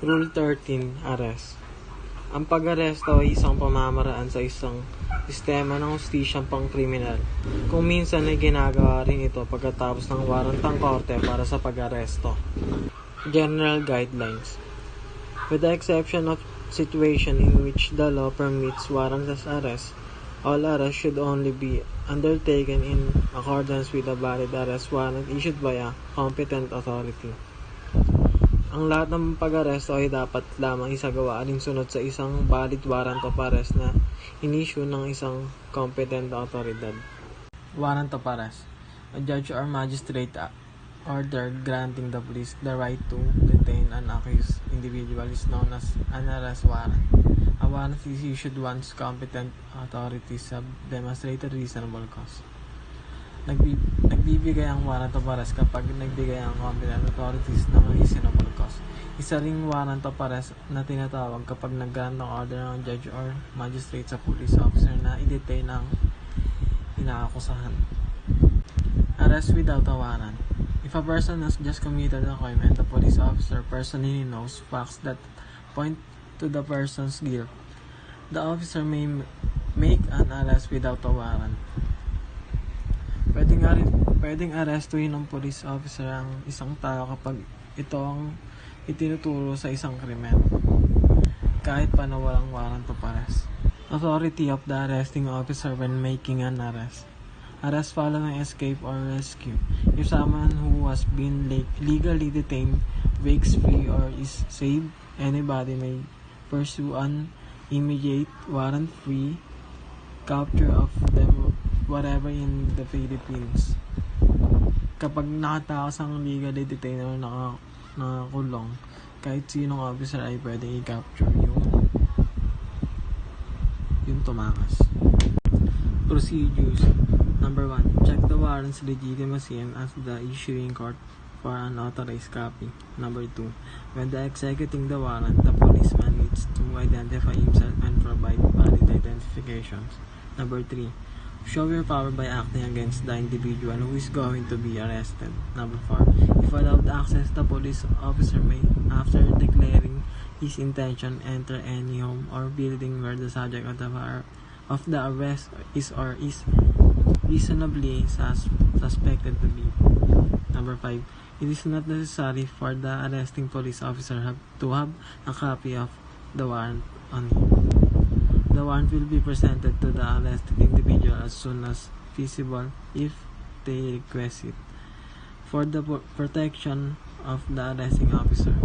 Rule 13, Arrest. Ang pag-aresto ay isang pamamaraan sa isang sistema ng hustisyang pangkriminal. Kung minsan ay ginagawa rin ito pagkatapos ng warrant ng korte para sa pag-aresto. General Guidelines. With the exception of situation in which the law permits warrantless arrest, all arrests should only be undertaken in accordance with a valid arrest warrant issued by a competent authority. Ang lahat ng pag-aresto ay dapat lamang isagawa alinsunod sa isang valid warrant of arrest na in-issue ng isang competent autoridad. Warrant of arrest. A judge or magistrate order granting the police the right to detain an accused individual is known as an arrest warrant. A warrant is issued once competent authorities have demonstrated reasonable cause. Nagbibigay ang warrant of arrest kapag nagbigay ang competent authorities ng reasonable cause. Isa ring warrant of arrest na tinatawag kapag nag-grant ng order ng judge or magistrate sa police officer na i-detain ang inaakusahan. Arrest without a warrant. If a person has just committed a crime and the police officer personally knows facts that point to the person's guilt, the officer may make an arrest without a warrant. Pwedeng arestuhin ng police officer ang isang tao kapag ito ang itinuturo sa isang krimen, kahit pa na walang warrant of arrest. Authority of the arresting officer when making an arrest. Arrest following escape or rescue. If someone who has been legally detained breaks free or is saved, anybody may pursue an immediate warrant-free capture of them whatever in the Philippines. Kapag nakatakas ang legally detained o nakakulong, kahit sinong officer ay pwedeng i-capture yung tumakas. Procedures. Number 1. Check the warrant's legitimacy and ask the issuing court for an authorized copy. Number 2. When executing the warrant, the policeman needs to identify himself and provide valid identifications. Number 3. Show your power by acting against the individual who is going to be arrested. Number 4. If allowed access, the police officer may, after declaring his intention, enter any home or building where the subject of the arrest is or is reasonably suspected to be. Number 5. It is not necessary for the arresting police officer to have a copy of the warrant on him. The warrant will be presented to the arrested individual as soon as feasible if they request it. For the protection of the arresting officer,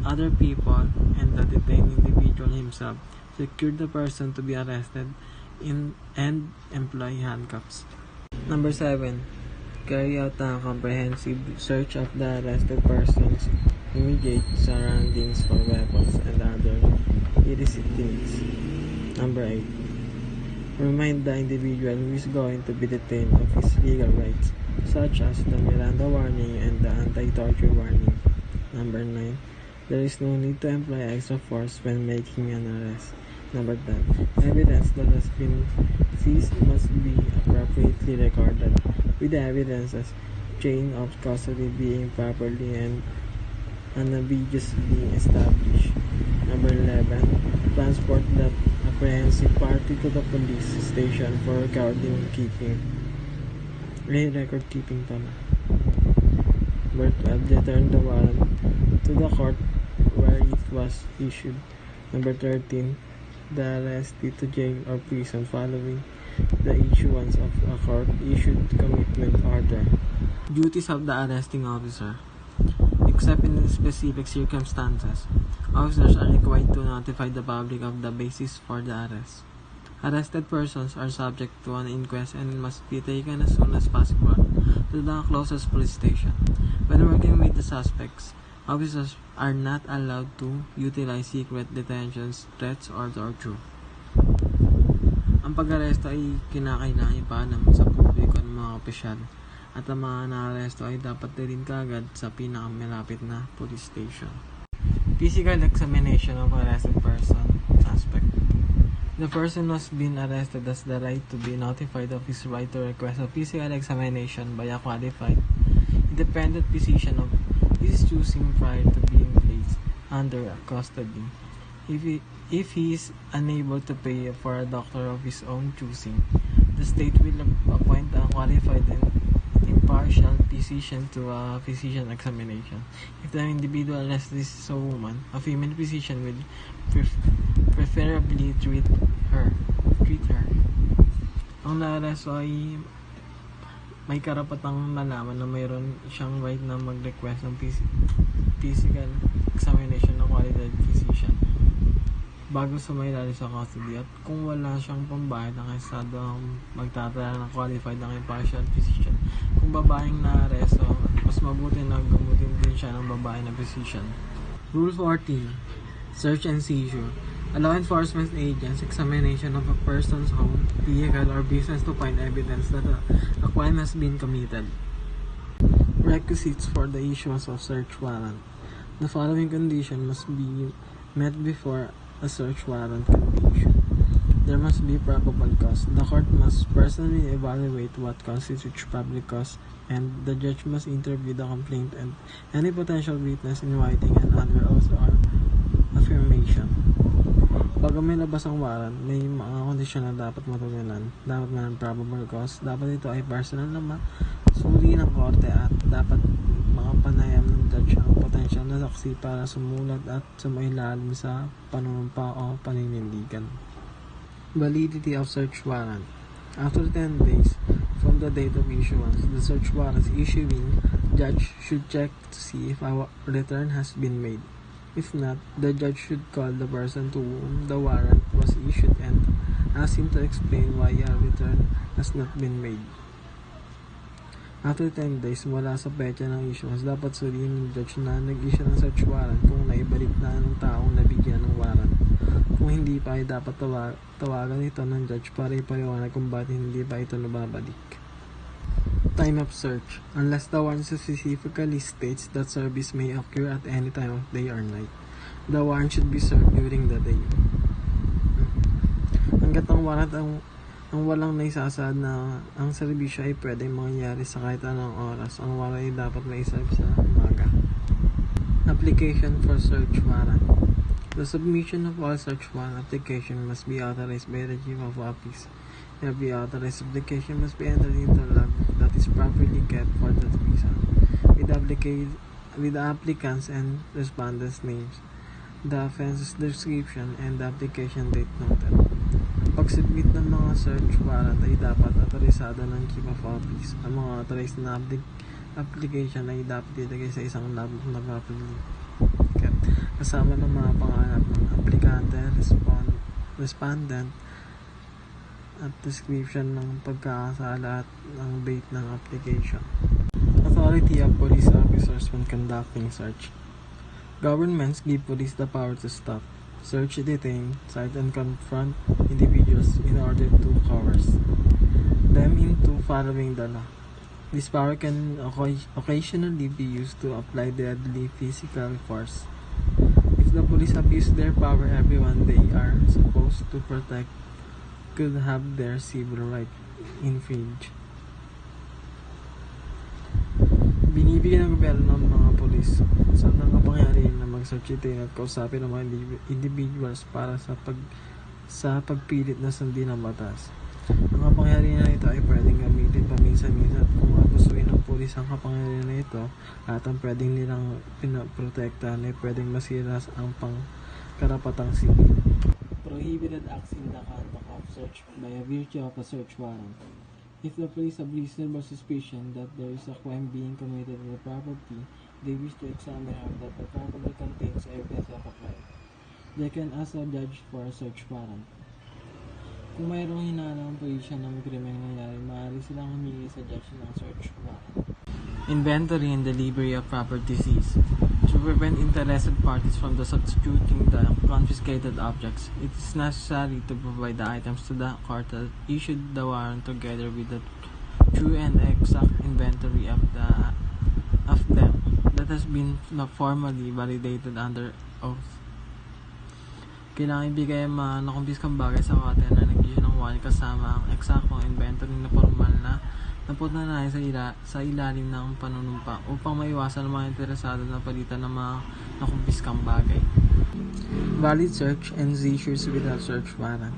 other people, and the detained individual himself, secure the person to be arrested and employ handcuffs. Number 7. Carry out a comprehensive search of the arrested person's immediate surroundings for weapons and other illicit things. Number 8. Remind the individual who is going to be detained of his legal rights, such as the Miranda warning and the anti-torture warning. Number 9. There is no need to employ extra force when making an arrest. Number 10. Evidence that has been seized must be appropriately recorded, with the evidence's chain of custody being properly and unambiguously established. Number 11. Transport that apprehensive party to the police station for record keeping. Number 12. Return the warrant to the court where it was issued. Number 13. The arrestee to jail or prison following the issuance of a court-issued commitment order. Duties of the arresting officer. Except in specific circumstances, officers are required to notify the public of the basis for the arrest. Arrested persons are subject to an inquest and must be taken as soon as possible to the closest police station. When working with the suspects, officers are not allowed to utilize secret detentions, threats, or torture. Ang pag-aresto ay kinakailangan ipaalam sa publiko ng mga opisyal, at ang mga naaresto ay dapat din kagad sa pinakamalapit na police station. Physical examination of arrested person suspect. The person who has been arrested has the right to be notified of his right to request a physical examination by a qualified, independent physician of his choosing prior to being placed under custody. If he is unable to pay for a doctor of his own choosing, the state will appoint a qualified and impartial physician to a physician examination. If the individual arrested is a woman, a female physician will preferably treat her. Ang naaresto ay may karapatang malaman na mayroon siyang right na mag-request ng physical examination ng qualified physician bago sumailali sa custody, at kung wala siyang pambayad ng estado ang magtatala ng qualified ng impartial physician. Kung babaeng naaresto, mas mabuti na gamutin din siya ng babae na physician. Rule 14. Search and seizure. Allow enforcement agents examination of a person's home, vehicle, or business to find evidence that a crime has been committed. Requisites for the issuance of search warrant. The following condition must be met before a search warrant can be issued. There must be probable cause. The court must personally evaluate what constitutes public cause, and the judge must interview the complainant and any potential witness in writing and under oath or affirmation. Bago may labas ang warrant, may mga kondisyon na dapat matugunan. Dapat man probable cause, dapat ito ay personal na masuri ng korte, at dapat makapanayam ng judge ang potensyal na saksi para sumulat at sumailalim sa panunumpa o paninindigan. Validity of search warrant. After 10 days from the date of issuance, the search warrant issuing judge should check to see if a return has been made. If not, the judge should call the person to whom the warrant was issued and ask him to explain why a return has not been made. After 10 days mula sa petsa ng issuance, dapat suriin ng judge na nag-issue ng search warrant kung naibalik na ng taong nabigyan ng warrant. Kung hindi pa, ay dapat tawagan ito ng judge para ipaliwanag kung bakit hindi pa ito nababalik. Time of search. Unless the warrant specifically states that service may occur at any time of day or night, the warrant should be served during the day. Hanggat ang warrant ang walang naisasaad na ang serbisyo ay pwedeng mangyari sa kahit anong oras, ang warrant ay dapat mai-serve sa umaga. Application for search warrant. The submission of all search warrant application must be authorized by the Chief of Office. Every authorized application must be entered into a logbook that is properly kept for that reason, with the applicants and respondents' names, the offense's description, and the application date noted. Pag-submit ng mga search warrant ay dapat autorisado ng Chief of Office. Ang mga authorized na application ay dapat ilagay sa isang logbook na properly kept, kasama ng mga pangalan ng aplikante, respondent, at description ng pagkakasala at ng date ng application. Authority of police officers when conducting search. Governments give police the power to stop, search, detain, cite, and confront individuals in order to coerce them into following the law. This power can occasionally be used to apply deadly physical force. If the police abuse their power, everyone they are supposed to protect could have their civil right infringed. Binibigyan ng gobyerno ng mga polis sa kapangyarihan na mag-search, detain at kausapin ng mga individuals para sa pagpilit na sundin ng batas. Ang kapangyarihan na ito ay pwedeng gamitin paminsan-minsan at kung gustuin ng polis ang kapangyarihan na ito at ang pwedeng nilang pinoprotektahan ay pwedeng masira ang pangkarapatang sibil. Prohibited acts in the conduct of search by a virtue of a search warrant. If the police have reasonable suspicion that there is a crime being committed on the property, they wish to examine that the property contains evidence of a crime, they can ask a judge for a search warrant. Kung mayroong hinahanap ang pulisya na may krimen nangyari, maaari silang humingi sa judge ng search warrant. Inventory and delivery of property seized. To prevent interested parties from substituting the confiscated objects, it is necessary to provide the items to the court that issued the warrant together with the true and exact inventory of them that has been formally validated under oath. Kailangan ibigay ang mga nakumpiskang bagay sa kote na nag-issue ng warrant kasama ang eksaktong inventory na formal na naputunayan sa ilalim ng panunumpa upang maiwasan ang mga interesado na palitan ng mga na kumpiskang bagay. Valid search and seizures without search warrant.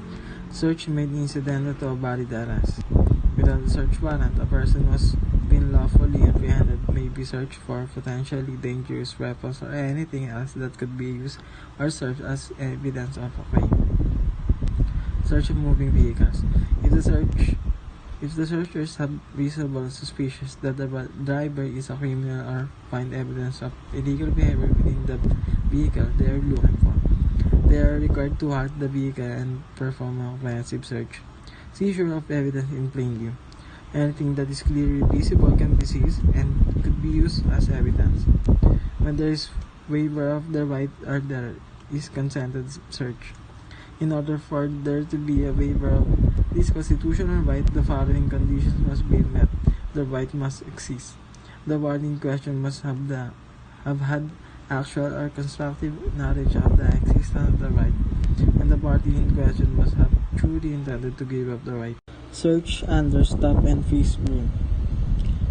Search made incidental to a valid arrest. Without a search warrant, a person was been lawfully apprehended may be searched for potentially dangerous weapons or anything else that could be used or served as evidence of a crime. Search of moving vehicles. If the searchers have reasonable suspicions that the driver is a criminal or find evidence of illegal behavior within the vehicle they are looking for, they are required to halt the vehicle and perform a comprehensive search. Seizure of evidence in plain view. Anything that is clearly visible can be seized and could be used as evidence. When there is waiver of the right or there is consented search. In order for there to be a waiver of this constitutional right, the following conditions must be met. The right must exist. The party in question must have had actual or constructive knowledge of the existence of the right, and the party in question must have truly intended to give up the right. Search under stop and freeze rule.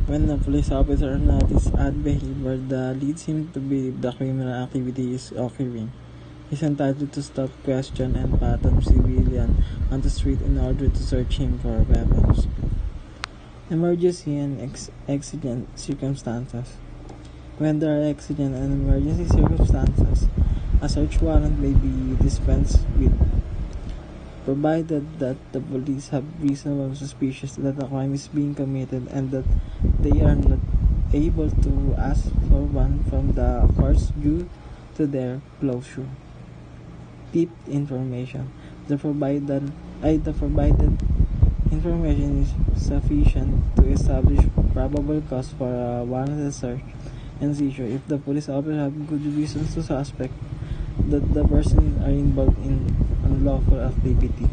When a police officer notices odd behavior that leads him to believe the criminal activity is occurring, he is entitled to stop, question, and pat a civilian on the street in order to search him for weapons. Emergency and exigent circumstances. When there are exigent and emergency circumstances, a search warrant may be dispensed with, provided that the police have reasonable suspicions that a crime is being committed and that they are not able to ask for one from the courts due to their closure. Tipped information. The provided information is sufficient to establish probable cause for a warranted search and seizure if the police officer have good reasons to suspect that the persons are involved in unlawful activity.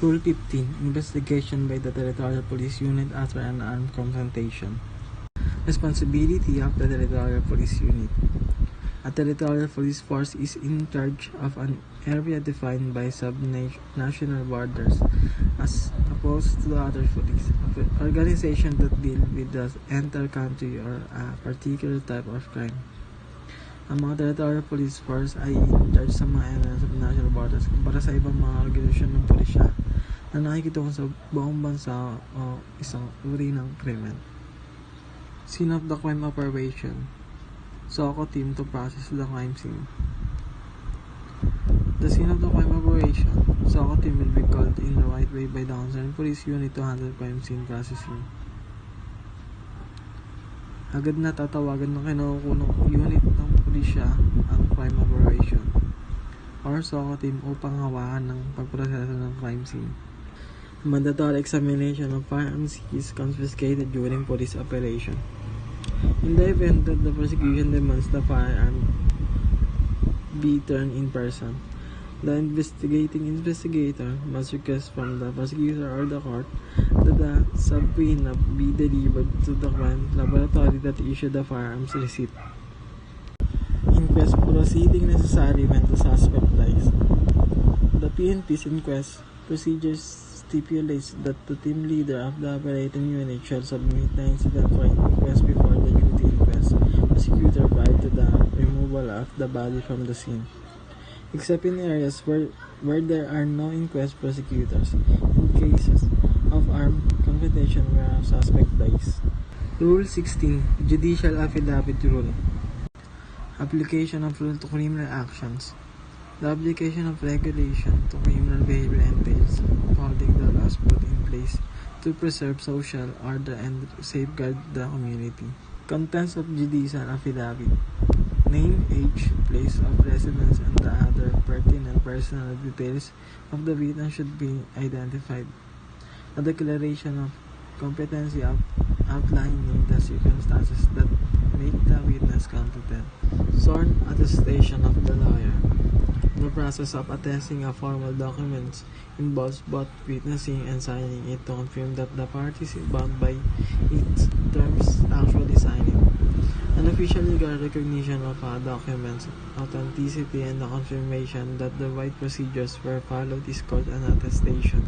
Rule 15. Investigation by the Territorial Police Unit after an armed confrontation. Responsibility of the Territorial Police Unit. A territorial police force is in charge of an area defined by sub-national borders, as opposed to other police organizations that deal with the entire country or a particular type of crime. Ang mga territorial police force ay in charge sa mga area sa national borders kumpara sa ibang mga organisasyon ng pulisya na nakikitungo sa buong bansa o isang uri ng krimen. Scene of the crime operation. SOCO team to process the crime scene. The scene of the crime operation. SOCO team will be called in the right way by the concerned police unit to handle crime scene processing. Agad na tatawagan ng kinukunong unit ng pulisya ang crime operation or SOCO team upang hawakan ng pagproseso ng crime scene. Mandatory examination of firearms is confiscated during police operation. In the event that the prosecution demands the firearm be turned in person, the investigating investigator must request from the prosecutor or the court that the subpoena be delivered to the crime laboratory that issued the firearms receipt. Inquest proceeding necessary when the suspect dies. The PNP's inquest procedures stipulates that the team leader of the operating unit shall submit the incident for inquest before the duty inquest prosecutor prior to the removal of the body from the scene, except in areas where there are no inquest prosecutors, in cases of armed confrontation where a suspect dies. Rule 16. Judicial Affidavit Rule. Application of rule to criminal actions. The application of regulation to criminal behavior entails upholding the laws put in place to preserve social order and safeguard the community. Contents of judicial affidavit. Name, age, place of residence, and the other pertinent personal details of the witness should be identified. A declaration of competency outlining the circumstances that make the witness competent. Sworn attestation of the lawyer. The process of attesting a formal document involves both witnessing and signing it to confirm that the parties is bound by its terms actually signing. An official legal recognition of a document's authenticity and the confirmation that the right procedures were followed is called an attestation.